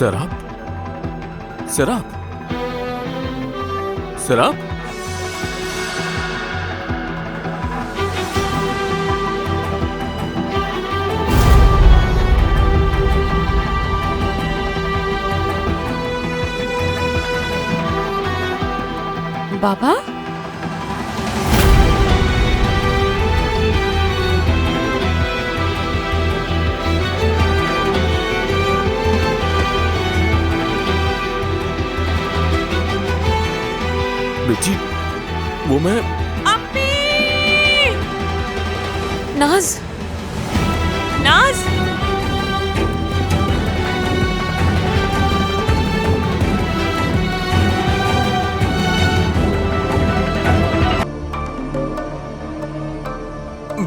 शराब? शराब? शराब? बाबा, बेटी, वो मैं अम्मी! नाज, नाज!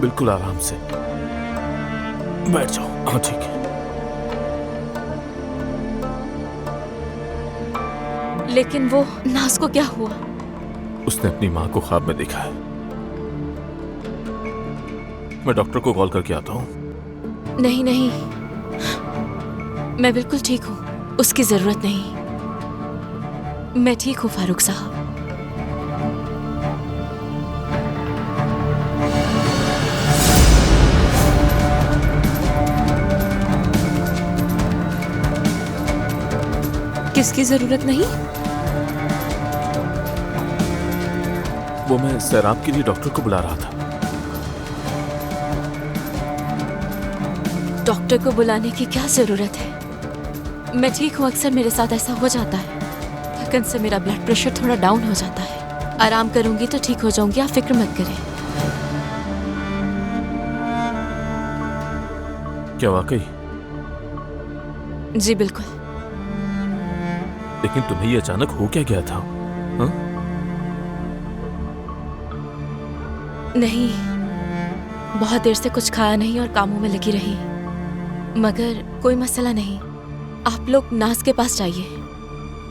बिल्कुल आराम से बैठ जाओ। हाँ ठीक है। लेकिन वो नाज को क्या हुआ? उसने अपनी माँ को ख्वाब में देखा है। मैं डॉक्टर को कॉल करके आता हूँ। नहीं नहीं, मैं बिल्कुल ठीक हूँ, उसकी जरूरत नहीं। मैं ठीक हूँ फारूक साहब। किसकी जरूरत नहीं? वो मैं सैराब के लिए डॉक्टर को बुला रहा था। डॉक्टर को बुलाने की क्या जरूरत है? मैं ठीक हूँ, अक्सर मेरे साथ ऐसा हो जाता है। थकन से मेरा ब्लड प्रेशर थोड़ा डाउन हो जाता है। आराम करूंगी तो ठीक हो जाऊंगी, आप फिक्र मत करें। क्या वाकई? जी बिल्कुल। लेकिन तुम्हें ये अचानक हो क्या गया था? हा? नहीं, बहुत देर से कुछ खाया नहीं और कामों में लगी रही। मगर कोई मसला नहीं, आप लोग नाज के पास जाइए।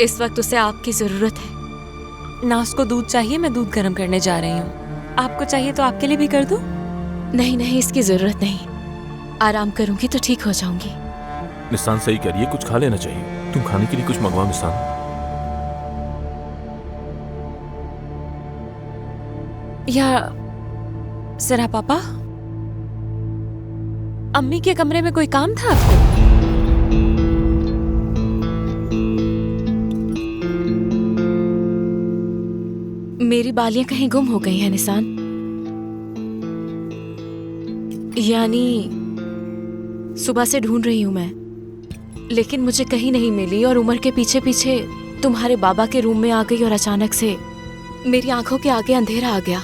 इस वक्त उसे आपकी जरूरत है। नाज को दूध चाहिए, मैं दूध गर्म करने जा रही हूँ। आपको चाहिए तो आपके लिए भी कर दूँ? नहीं नहीं, इसकी जरूरत नहीं। आराम करूंगी तो ठीक हो जाऊंगी। निशान सही करिए, कुछ खा लेना चाहिए। तुम खाने के लिए कुछ मंगवाओ निशान। या जरा पापा, अम्मी के कमरे में कोई काम था आपको? मेरी बालियां कहीं गुम हो गई हैं निशान। यानी सुबह से ढूंढ रही हूं मैं, लेकिन मुझे कहीं नहीं मिली और उमर के पीछे पीछे तुम्हारे बाबा के रूम में आ गई और अचानक से मेरी आंखों के आगे अंधेरा आ गया।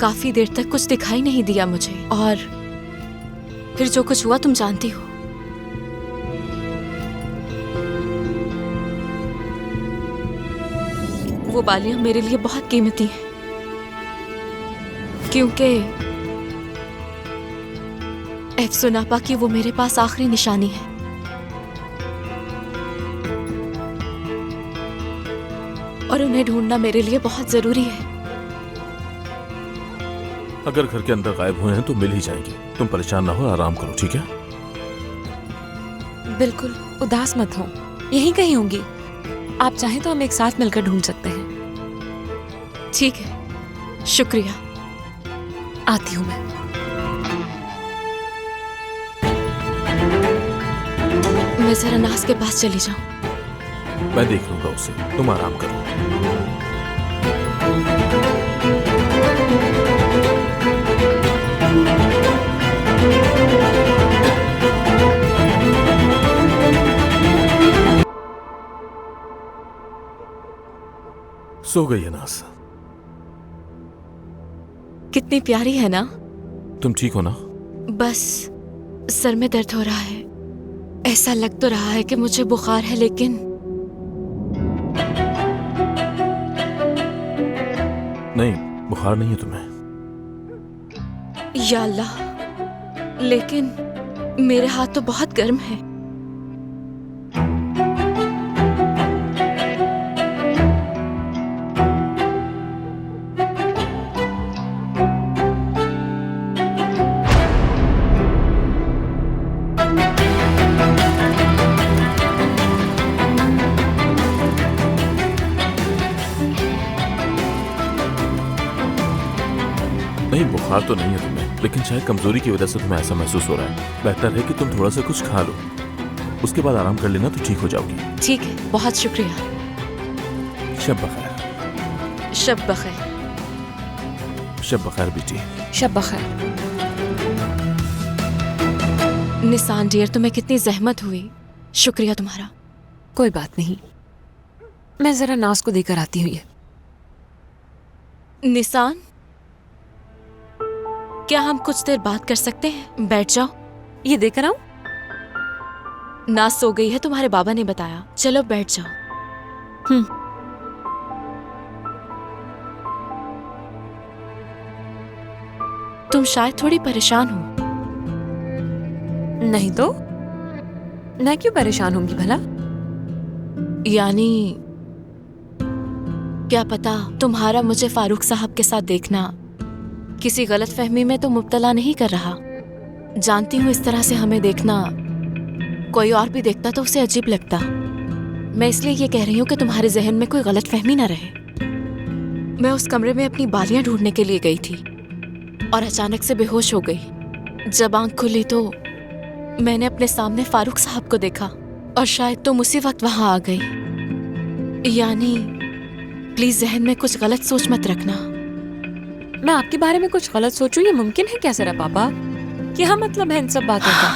काफी देर तक कुछ दिखाई नहीं दिया मुझे और फिर जो कुछ हुआ तुम जानती हो। वो बालियां मेरे लिए बहुत कीमती हैं क्योंकि एफसुनापा की वो मेरे पास आखिरी निशानी है। और उन्हें ढूंढना मेरे लिए बहुत जरूरी है। अगर घर के अंदर गायब हुए हैं तो मिल ही जाएंगे। तुम परेशान ना हो, आराम करो, ठीक है? बिल्कुल उदास मत हो, यहीं कहीं होंगी। आप चाहें तो हम एक साथ मिलकर ढूंढ सकते हैं। ठीक है, शुक्रिया। आती हूँ मैं। मैं जरा नाज के पास चली जाऊं। मैं देख लूंगा उसे, तुम आराम करो। सो गई है नाज? कितनी प्यारी है ना? तुम ठीक हो ना? बस सर में दर्द हो रहा है। ऐसा लग तो रहा है कि मुझे बुखार है, लेकिन नहीं, बुखार नहीं है तुम्हें। या अल्लाह, लेकिन मेरे हाथ तो बहुत गर्म है। नहीं, बुखार तो नहीं है तुम्हें, लेकिन शायद कमजोरी की वजह से तुम्हें ऐसा महसूस हो रहा है। बेहतर है कि तुम थोड़ा सा कुछ खा लो, उसके बाद आराम कर लेना तो ठीक हो जाओगी। ठीक है, बहुत शुक्रिया। शब बखैर। शब बखैर। शब बखैर बेटी। शब बखैर। निसान डियर, तुम्हें कितनी जहमत हुई, शुक्रिया तुम्हारा। कोई बात नहीं, मैं जरा नाज को देकर आती हूँ। ये निसान, क्या हम कुछ देर बात कर सकते हैं? बैठ जाओ। ये देकर आऊं? नाज सो गई है, तुम्हारे बाबा ने बताया। चलो बैठ जाओ। तुम शायद थोड़ी परेशान हो। नहीं तो मैं क्यों परेशान होंगी भला? यानी क्या पता तुम्हारा मुझे फारूक साहब के साथ देखना किसी गलत फहमी में तो मुब्तला नहीं कर रहा। जानती हूँ इस तरह से हमें देखना कोई और भी देखता तो उसे अजीब लगता। मैं इसलिए ये कह रही हूँ कि तुम्हारे जहन में कोई गलत फहमी ना रहे। मैं उस कमरे में अपनी बालियां ढूंढने के लिए गई थी और अचानक से बेहोश हो गई। जब आंख खुली तो मैंने अपने सामने फारूक साहब को देखा और शायद तुम उसी वक्त वहां आ गई। यानी प्लीज जहन में कुछ गलत सोच मत रखना। मैं आपके बारे में कुछ गलत सोचूं, ये मुमकिन है क्या जरा पापा? क्या मतलब है इन सब बातों का?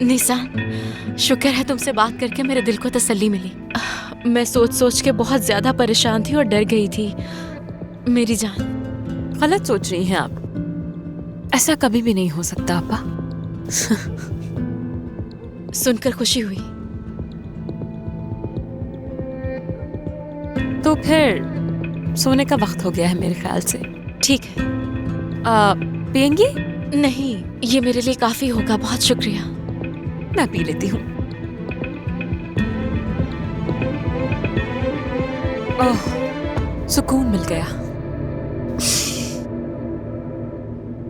निसान, शुक्र है तुमसे बात करके मेरे दिल को तसल्ली मिली। मैं सोच सोच के बहुत ज्यादा परेशान थी और डर गई थी। मेरी जान, गलत सोच रही हैं आप। ऐसा कभी भी नहीं हो सकता आपा। सुनकर खुशी हुई। तो फिर सोने का वक्त हो गया है मेरे ख्याल से। ठीक है। पियेंगी? नहीं, ये मेरे लिए काफी होगा, बहुत शुक्रिया। मैं पी लेती हूँ। ओह, सुकून मिल गया।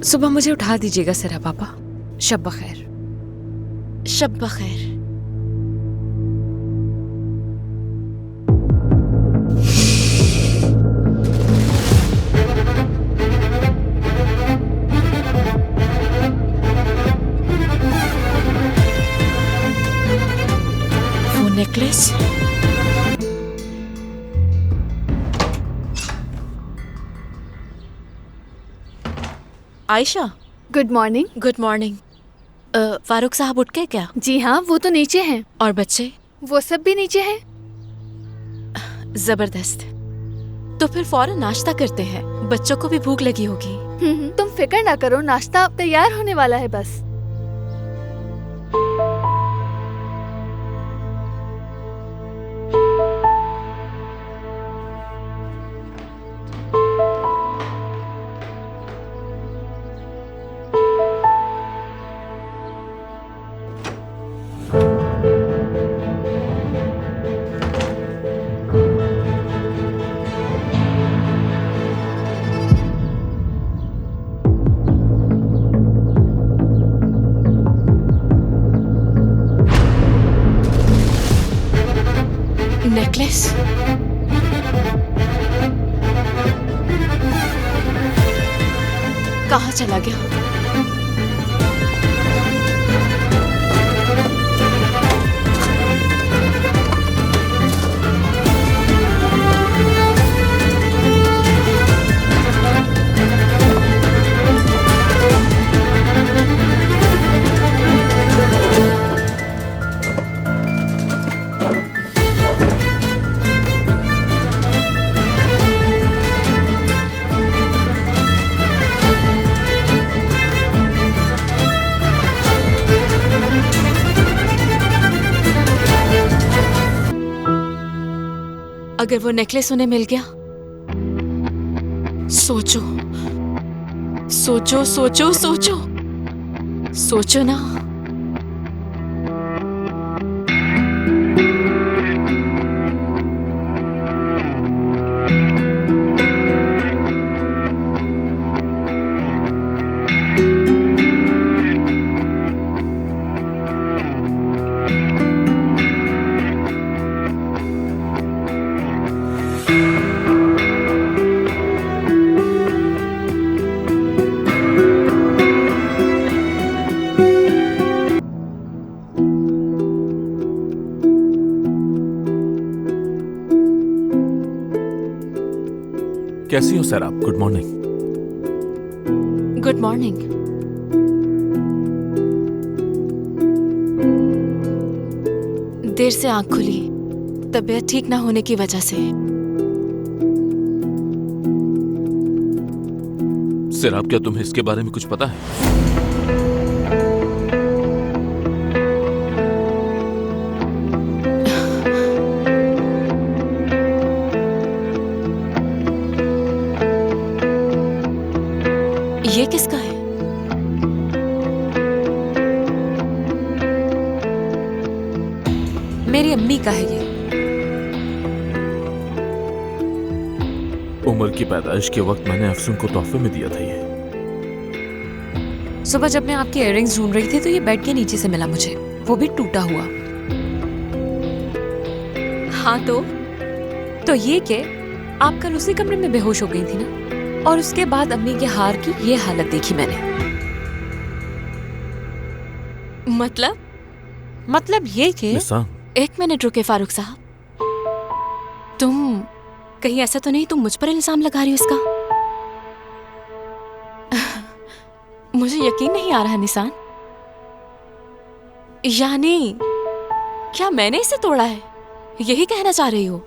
सुबह मुझे उठा दीजिएगा जरा पापा। शब बखैर। शब बखैर। वो necklace, Ayesha. Good morning. Good morning. Farooq साहब उठ गए क्या? जी हाँ, वो तो नीचे हैं। और बच्चे? वो सब भी नीचे हैं। जबरदस्त। तो फिर फौरन नाश्ता करते हैं, बच्चों को भी भूख लगी होगी। तुम फिक्र ना करो, नाश्ता तैयार होने वाला है बस। नेकलेस, कहाँ चला गया? अगर वो नेकलेस उन्हें मिल गया, सोचो सोचो सोचो सोचो सोचो ना। कैसी हो सर आप? Good morning. Good morning. देर से आंख खुली, तबीयत ठीक ना होने की वजह से। सर आप, क्या तुम्हें इसके बारे में कुछ पता है? ये किसका है? मेरी अम्मी का है ये। उमर की पैदाइश के वक्त मैंने अफसून को तोहफे में दिया था ये। सुबह जब मैं आपके इयररिंग्स ढूंढ रही थी तो ये बेड के नीचे से मिला मुझे, वो भी टूटा हुआ। हाँ तो ये कि आप कल उसी कमरे में बेहोश हो गई थी ना, और उसके बाद अम्मी के हार की ये हालत देखी मैंने। मतलब ये कि निशान, एक मिनट रुके फारूक साहब। तुम कहीं ऐसा तो नहीं तुम मुझ पर इल्जाम लगा रही हो इसका? मुझे यकीन नहीं आ रहा निशान। यानी क्या मैंने इसे तोड़ा है, यही कहना चाह रही हो?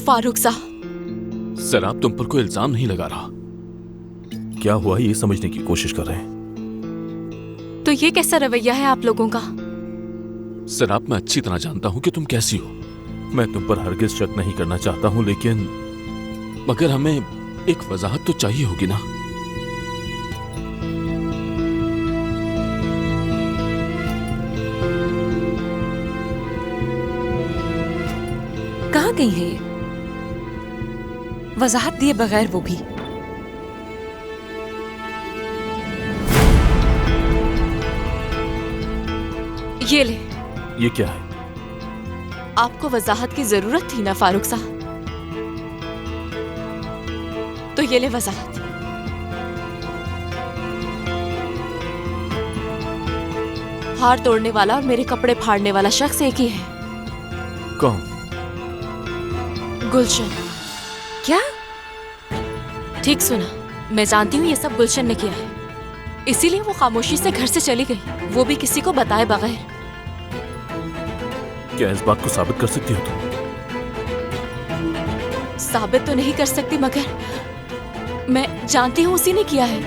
फारूक साहब। सर आप तुम पर कोई इल्जाम नहीं लगा रहा। क्या हुआ ये समझने की कोशिश कर रहे हैं। तो ये कैसा रवैया है आप लोगों का? सर आप, मैं अच्छी तरह जानता हूं कि तुम कैसी हो। मैं तुम पर हरगिज शक नहीं करना चाहता हूं, लेकिन मगर हमें एक वजाहत तो चाहिए होगी ना। कहाँ गई है ये, वजाहत दिए बगैर, वो भी? ये ले। ये क्या है? आपको वजाहत की जरूरत थी ना फारूक साहब, तो ये ले वजाहत। हार तोड़ने वाला और मेरे कपड़े फाड़ने वाला शख्स एक ही है। कौन? गुलशन। क्या? ठीक सुना, मैं जानती हूँ ये सब गुलशन ने किया है, इसीलिए वो खामोशी से घर से चली गई, वो भी किसी को बताए बगैर। क्या इस बात को साबित कर सकती हो तुम? साबित तो नहीं कर सकती, मगर मैं जानती हूँ उसी ने किया है।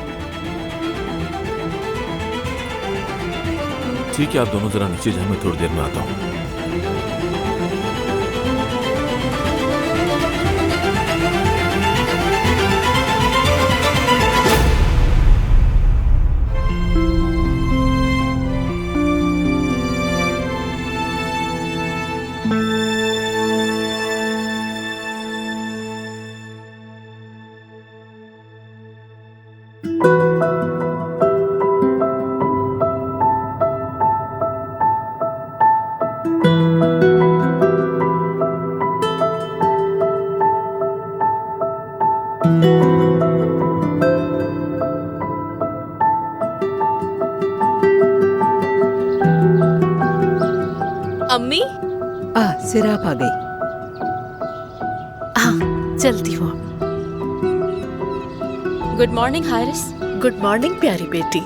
ठीक है, आप दोनों जरा नीचे जाए, मैं थोड़ी देर में आता हूँ। अम्मी। सिर आप आ गई। हाँ, चलती हूँ। Good morning Haris. Good morning प्यारी बेटी।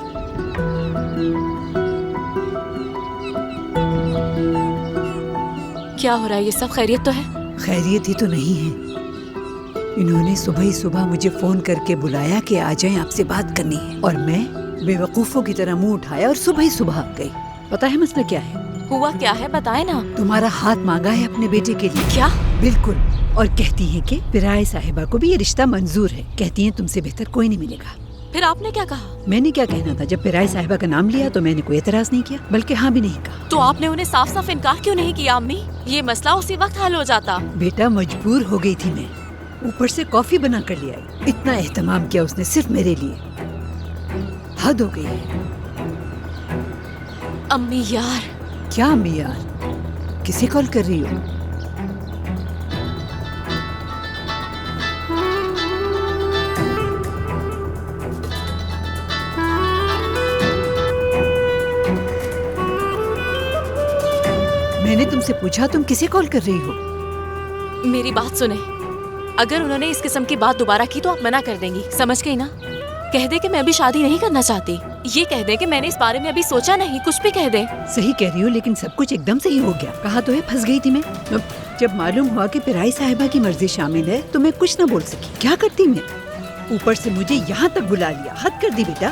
क्या हो रहा है, ये सब खैरियत तो है? खैरियत ही तो नहीं है। इन्होंने सुबह ही सुबह मुझे फोन करके बुलाया कि आ जाएं, आपसे बात करनी है, और मैं बेवकूफों की तरह मुंह उठाया और सुबह ही सुबह आ गई। पता है मसला क्या है? हुआ क्या है, बताए ना। तुम्हारा हाथ मांगा है अपने बेटे के लिए। क्या? बिल्कुल, और कहती हैं कि पिराए साहिबा को भी ये रिश्ता मंजूर है। कहती हैं तुमसे बेहतर कोई नहीं मिलेगा। फिर आपने क्या कहा? मैंने क्या कहना था, जब पिराए साहिबा का नाम लिया तो मैंने कोई एतराज नहीं किया, बल्कि हाँ भी नहीं कहा। तो आपने उन्हें साफ साफ इनकार क्यों नहीं किया अम्मी? ये मसला उसी वक्त हल हो जाता। बेटा मजबूर हो गई थी मैं, ऊपर से कॉफी बना कर ले आई। इतना एहतमाम किया उसने सिर्फ मेरे लिए, हद हो गई है। अम्मी यार। क्या अम्मी यार? किसे कॉल कर रही हो? मैंने तुमसे पूछा तुम किसे कॉल कर रही हो? मेरी बात सुने, अगर उन्होंने इस किस्म की बात दोबारा की तो आप मना कर देंगी, समझ गई ना? कह दे कि मैं अभी शादी नहीं करना चाहती, ये कह दे कि मैंने इस बारे में अभी सोचा नहीं, कुछ भी कह दे। सही कह रही हो, लेकिन सब कुछ एकदम सही हो गया। कहा तो है फंस गई थी मैं। अब जब मालूम हुआ कि पिराई साहिबा की मर्जी शामिल है तो मैं कुछ न बोल सकी। क्या करती मैं? ऊपर से मुझे यहाँ तक बुला लिया, हद कर दी बेटा।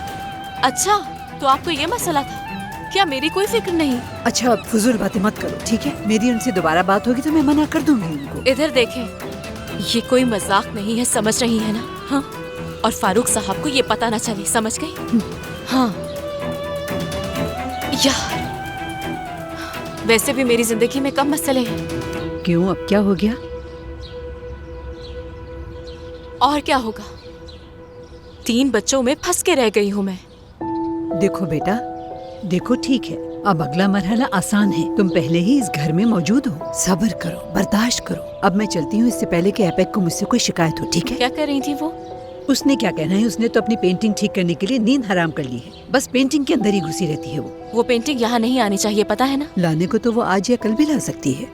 अच्छा, तो आपको ये मसला था? क्या मेरी कोई फिक्र नहीं? अच्छा, अब फजूल बातें मत करो, ठीक है? मेरी उनसे दोबारा बात होगी तो मैं मना कर दूंगी उनको। इधर देखें, ये कोई मजाक नहीं है, समझ रही है ना? हाँ, और फारूक साहब को ये पता ना चले, समझ गई? हाँ यार, वैसे भी मेरी जिंदगी में कम मसले हैं। क्यों, अब क्या हो गया? और क्या होगा, 3 बच्चों में फंस के रह गई हूँ मैं। देखो बेटा, देखो ठीक है, अब अगला मरहला आसान है। तुम पहले ही इस घर में मौजूद हो, सब्र करो, बर्दाश्त करो। अब मैं चलती हूँ, इससे पहले कि एपेक को मुझसे कोई शिकायत हो, ठीक है? क्या कर रही थी वो? उसने क्या कहना है, उसने तो अपनी पेंटिंग ठीक करने के लिए नींद हराम कर ली है। बस पेंटिंग के अंदर ही घुसी रहती है वो। पेंटिंग यहाँ नहीं आनी चाहिए, पता है ना? लाने को तो वो आज या कल भी ला सकती है।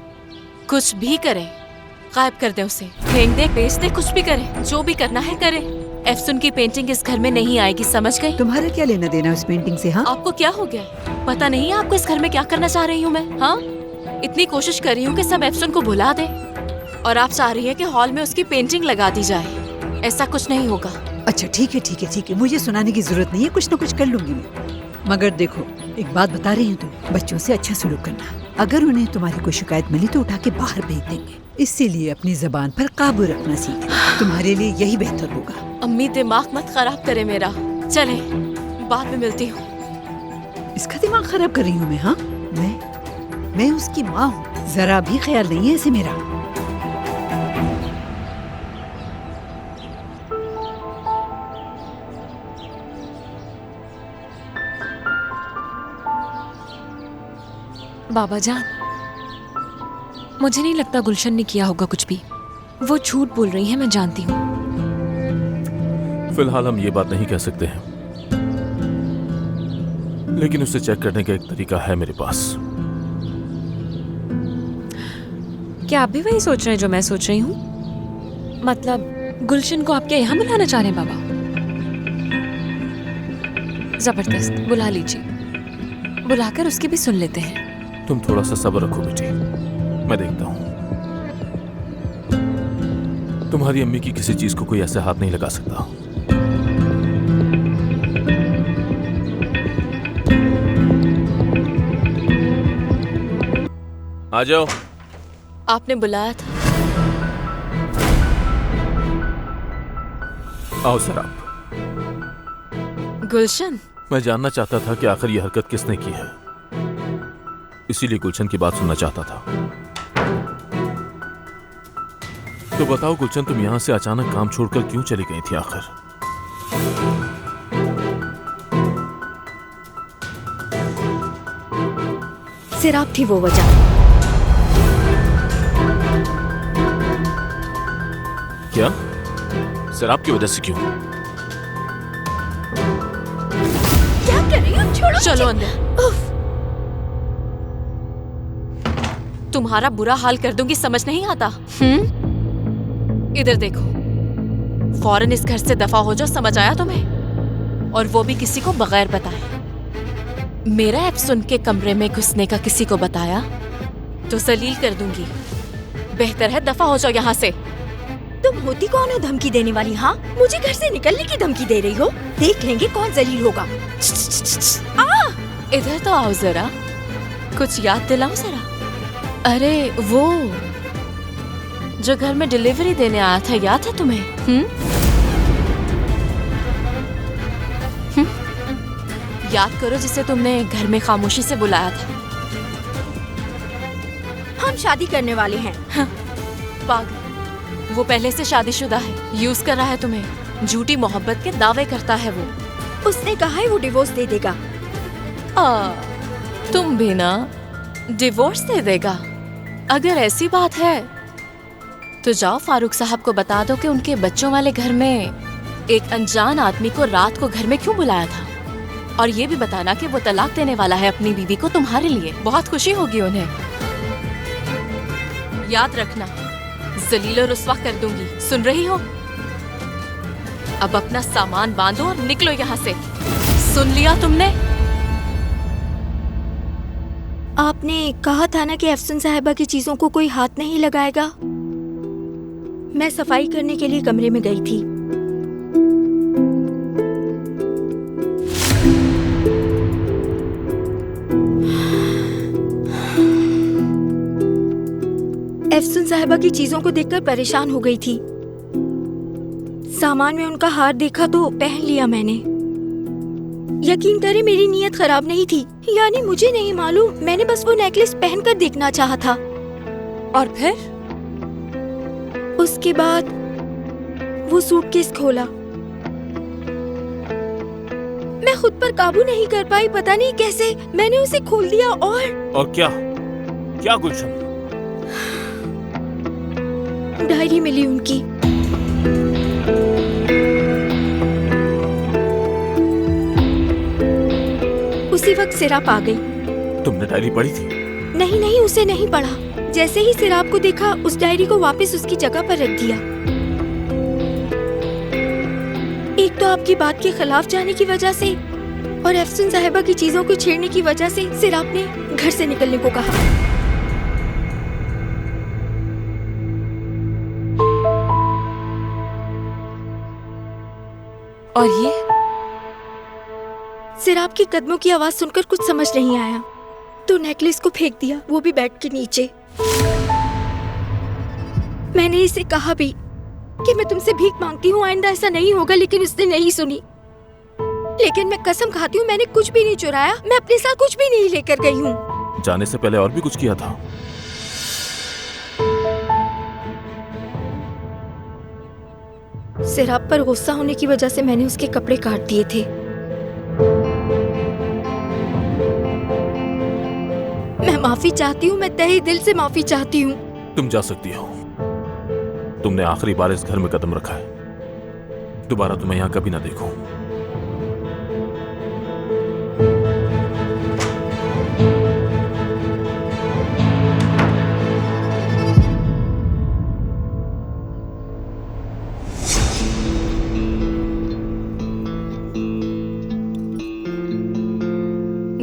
कुछ भी करे, गायब कर दे उसे, फेंक दे, बेच दे, कुछ भी करे, जो भी करना है करे। एफसुन की पेंटिंग इस घर में नहीं आएगी, समझ गई? तुम्हारा क्या लेना देना उस पेंटिंग से? हाँ, आपको क्या हो गया? पता नहीं है आपको इस घर में क्या करना चाह रही हूँ मैं? हाँ, इतनी कोशिश कर रही हूँ कि सब एफसुन को भुला दे, और आप चाह रही है कि हॉल में उसकी पेंटिंग लगा दी जाए। ऐसा कुछ नहीं होगा। अच्छा ठीक है, ठीक है, ठीक है, मुझे सुनाने की जरूरत नहीं है, कुछ न कुछ कर लूंगी मैं। मगर देखो, एक बात बता रही हूँ, तुम बच्चों से अच्छा सलूक करना। अगर उन्हें तुम्हारी कोई शिकायत मिली तो उठा के बाहर भेज देंगे। इसीलिए अपनी जबान पर काबू रखना सीख, तुम्हारे लिए यही बेहतर होगा। अम्मी, दिमाग मत खराब करे मेरा। चले, बाद में मिलती हूँ। इसका दिमाग खराब कर रही हूँ मैं? हाँ, मैं उसकी माँ हूँ, जरा भी ख्याल नहीं है इसे मेरा। बाबा जान, मुझे नहीं लगता गुलशन ने किया होगा कुछ भी। वो झूठ बोल रही है, मैं जानती हूँ। फिलहाल हम ये बात नहीं कह सकते हैं, लेकिन उसे चेक करने का एक तरीका है मेरे पास। क्या आप भी वही सोच रहे हैं जो मैं सोच रही हूँ? मतलब गुलशन को आप क्या यहाँ बुलाना चाह रहे हैं बाबा? जबरदस्त, बुला लीजिए, बुलाकर उसकी भी सुन लेते हैं। तुम थोड़ा सा सब्र रखो बेटी, मैं देखता हूँ। तुम्हारी अम्मी की किसी चीज को कोई ऐसे हाथ नहीं लगा सकता। आ जाओ। आपने बुलाया था? आओ सर आप। गुलशन, मैं जानना चाहता था कि आखिर ये हरकत किसने की है, इसीलिए गुलशन की बात सुनना चाहता था। तो बताओ गुलशन, तुम यहां से अचानक काम छोड़कर क्यों चली गई थी आखिर? सिर्फ थी वो वजह। क्या? शराब की वजह से क्यों? क्या कर रही हो? छोड़ो चलो मुझे। अंदर। उफ, तुम्हारा बुरा हाल कर दूंगी, समझ नहीं आता? इधर देखो, फौरन इस घर से दफा हो जाओ, समझ आया तुम्हें? और वो भी किसी को बगैर बताए। मेरा ऐप सुन के कमरे में घुसने का किसी को बताया तो जलील कर दूंगी। बेहतर है दफा हो जाओ यहाँ से। तुम होती कौन हो धमकी देने वाली? हाँ, मुझे घर से निकलने की धमकी दे रही हो? देख लेंगे कौन जलील होगा। इधर तो आओ जरा, कुछ याद दिलाओ जरा। अरे वो जो घर में डिलीवरी देने आया था, याद है तुम्हें? याद करो, जिसे तुमने घर में खामोशी से बुलाया था। हम शादी करने वाले हैं। पागल, वो पहले से शादीशुदा है, यूज कर रहा है तुम्हें। झूठी मोहब्बत के दावे करता है वो। उसने कहा है वो डिवोर्स दे देगा। तुम भी ना डिवोर्स दे देगा? अगर ऐसी बात है तो जाओ फारूक साहब को बता दो कि उनके बच्चों वाले घर में एक अनजान आदमी को रात को घर में क्यों बुलाया था। और ये भी बताना कि वो तलाक देने वाला है अपनी बीवी को तुम्हारे लिए। बहुत खुशी होगी उन्हें। याद रखना, जलील और रुस्वा कर दूंगी, सुन रही हो? अब अपना सामान बांधो और निकलो यहाँ से। सुन लिया तुमने? आपने कहा था ना कि अफसन साहिबा की चीजों को कोई हाथ नहीं लगाएगा। मैं सफाई करने के लिए कमरे में गई थी। अफसन साहिबा की चीजों को देखकर परेशान हो गई थी। सामान में उनका हार देखा तो पहन लिया मैंने। यकीन करें मेरी नीयत खराब नहीं थी, यानी मुझे नहीं मालूम, मैंने बस वो नेकलेस पहनकर देखना चाहा था। और फिर? उसके बाद वो सूटकेस खोला। मैं खुद पर काबू नहीं कर पाई, पता नहीं कैसे मैंने उसे खोल दिया और क्या क्या गुलशन? डायरी मिली उनकी। उसी वक्त सिराप आ गई। तुमने डायरी पढ़ी थी? नहीं नहीं, उसे नहीं पढ़ा। जैसे ही सिराप को देखा, उस डायरी को वापस उसकी जगह पर रख दिया। एक तो आपकी बात के खिलाफ जाने की वजह से और अफसन साहिबा की चीजों को छेड़ने की वजह से सिराप ने घर से निकलने को कहा। और ये? सिराप की कदमों की आवाज सुनकर कुछ समझ नहीं आया तो नेकलेस को फेंक दिया, वो भी बेड के नीचे। मैंने इसे कहा भी कि मैं तुमसे भीख मांगती हूँ, आइंदा ऐसा नहीं होगा, लेकिन उसने नहीं सुनी। लेकिन मैं कसम खाती हूँ मैंने कुछ भी नहीं चुराया, मैं अपने साथ कुछ भी नहीं लेकर गई हूँ। जाने से पहले और भी कुछ किया था? सिराप पर गुस्सा होने की वजह से मैंने उसके कपड़े काट दिए थे। मैं माफी चाहती हूँ, मैं तहे दिल से माफी चाहती हूँ। तुम जा सकती हो। तुमने आखिरी बार इस घर में कदम रखा है, दोबारा तुम्हें यहाँ कभी ना देखूं।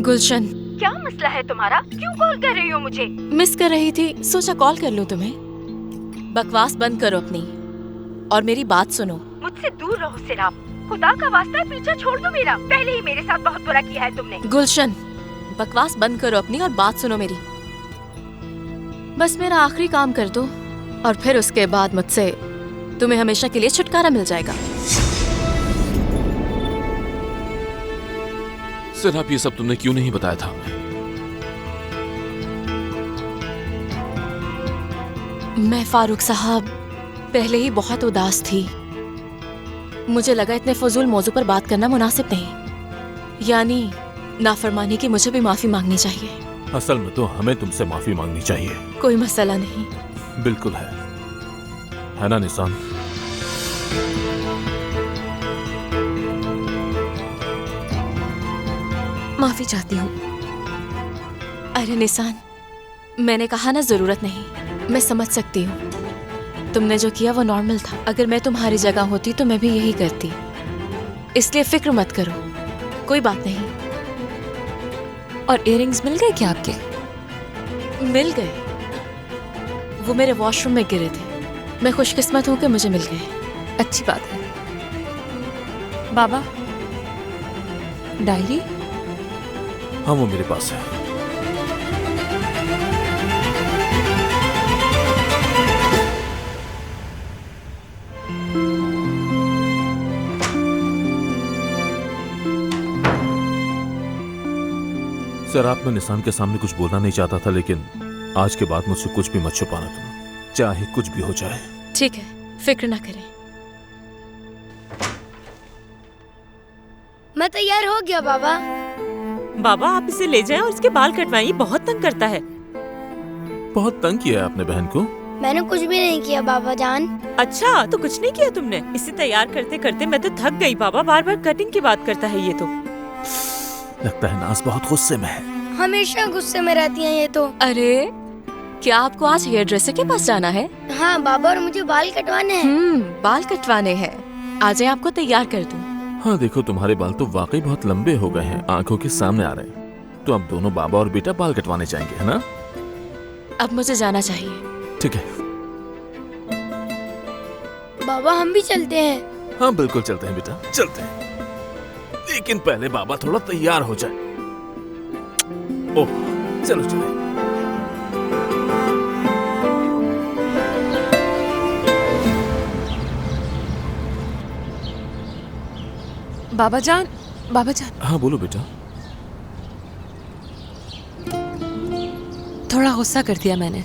गुलशन, क्या मसला है तुम्हारा? क्यों कॉल कर रही हो मुझे? मिस कर रही थी, सोचा कॉल कर लूं तुम्हें। बकवास बंद करो अपनी और मेरी बात सुनो। मुझसे दूर रहो सिराप, खुदा का वास्ता है पीछा छोड़ दो मेरा। पहले ही मेरे साथ बहुत बुरा किया है तुमने। गुलशन, बकवास बंद करो अपनी और बात सुनो मेरी। बस मेरा आखिरी काम कर दो और फिर उसके बाद मुझसे तुम्हें हमेशा के लिए छुटकारा मिल जाएगा। सिर्फ ये सब तुमने क्यों नहीं बताया था? मैं फारूक साहब पहले ही बहुत उदास थी। मुझे लगा इतने फजूल मौजू पर बात करना मुनासिब नहीं, यानी नाफरमानी की मुझे भी माफी मांगनी चाहिए। असल में तो हमें तुमसे माफी मांगनी चाहिए। कोई मसला नहीं। बिल्कुल है ना निशान? माफी चाहती हूँ। अरे निशान, मैंने कहा ना जरूरत नहीं। मैं समझ सकती हूँ, तुमने जो किया वो नॉर्मल था। अगर मैं तुम्हारी जगह होती तो मैं भी यही करती, इसलिए फिक्र मत करो, कोई बात नहीं। और इयररिंग्स मिल गए क्या आपके? मिल गए, वो मेरे वॉशरूम में गिरे थे। मैं खुशकिस्मत हूँ कि मुझे मिल गए। अच्छी बात है। बाबा, डायरी? हाँ, वो मेरे पास है। सर, आप, मैं निशान के सामने कुछ बोलना नहीं चाहता था, लेकिन आज के बाद मुझसे कुछ भी मत छुपाना तुम, चाहे कुछ भी हो जाए। ठीक है, फिक्र ना करें। मैं तैयार हो गया बाबा। बाबा, आप इसे ले जाएं और इसके बाल कटवाइए, बहुत तंग करता है। बहुत तंग किया है आपने बहन को? मैंने कुछ भी नहीं किया बाबा जान। अच्छा, तो कुछ नहीं किया तुमने? इसे तैयार करते करते मैं तो थक गई बाबा, बार बार कटिंग की बात करता है ये तो। लगता है नाज बहुत गुस्से में है। हमेशा गुस्से में रहती हैं ये तो। अरे क्या आपको आज हेयर ड्रेसर के पास जाना है? हाँ बाबा, और मुझे बाल कटवाने हैं। बाल कटवाने हैं। आज मैं आपको तैयार कर दूं। हाँ देखो, तुम्हारे बाल तो वाकई बहुत लंबे हो गए हैं, आंखों के सामने आ रहे हैं। तो अब दोनों बाबा और बेटा बाल कटवाने जाएंगे, है ना? अब मुझे जाना चाहिए। ठीक है। बाबा हम भी चलते हैं। हाँ बिल्कुल चलते हैं बेटा, चलते हैं। लेकिन पहले बाबा थोड़ा तैयार हो जाए। ओह, चलो चलो। बाबा जान, बाबा जान, हाँ बोलो बेटा। थोड़ा गुस्सा कर दिया मैंने।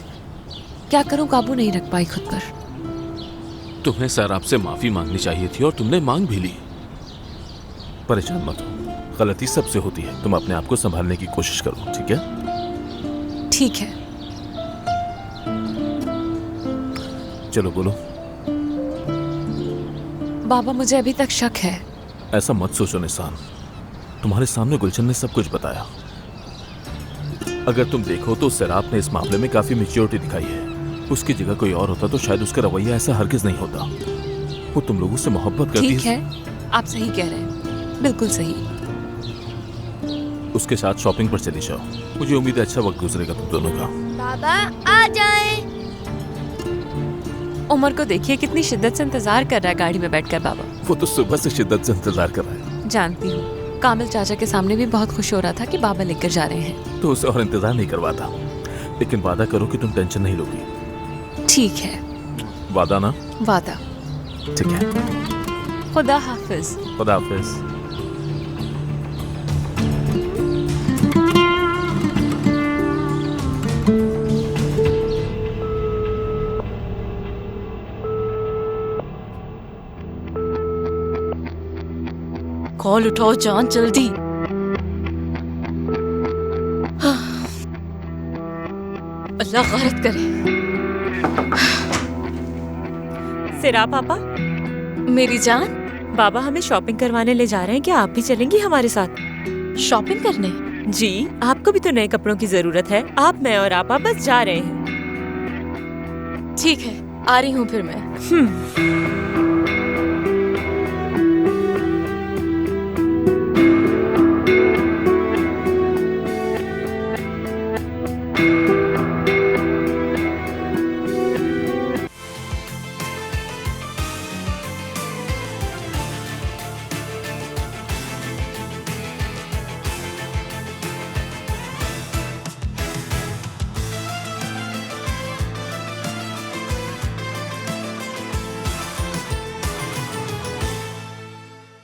क्या करूं, काबू नहीं रख पाई खुद पर। तुम्हें सर आपसे माफी मांगनी चाहिए थी और तुमने मांग भी ली। परेशान मत हो, गलती सबसे होती है। तुम अपने आप को संभालने की कोशिश करो, ठीक है? ठीक है। चलो बोलो। बाबा मुझे अभी तक शक है। ऐसा मत सोचो निशान, तुम्हारे सामने गुलशन ने सब कुछ बताया। अगर तुम देखो तो सिराप ने इस मामले में काफी मैच्योरिटी दिखाई है। उसकी जगह कोई और होता तो शायद उसका रवैया ऐसा हरगिज नहीं होता। वो तुम लोगों से मोहब्बत करती ठीक है, आप सही कह रहे हैं, बिल्कुल सही। उसके साथ शॉपिंग पर चली जाओ। मुझे उम्मीद है अच्छा वक्त गुजरेगा तुम दोनों का। बाबा आ जाए। उमर को देखिए कितनी शिद्दत से इंतजार कर रहा है गाड़ी में बैठकर। बाबा वो तो सुबह से शिद्दत से इंतजार कर रहा है। जानती हूँ, कामिल चाचा के सामने भी बहुत खुश हो रहा था कि बाबा लेकर जा रहे हैं। तो उसे और इंतजार नहीं करवाता। लेकिन वादा करो कि तुम टेंशन नहीं लोगी। ठीक है, वादा ना? वादा। ठीक है। खुदा हाफिज। खुदा हाफिज। कॉल उठाओ जान, जल्दी। अल्लाह गैरत करे। सिरा पापा, मेरी जान, बाबा हमें शॉपिंग करवाने ले जा रहे हैं, क्या आप भी चलेंगी हमारे साथ? शॉपिंग करने? जी, आपको भी तो नए कपड़ों की जरूरत है। आप, मैं और आपा बस जा रहे हैं। ठीक है, आ रही हूँ फिर मैं।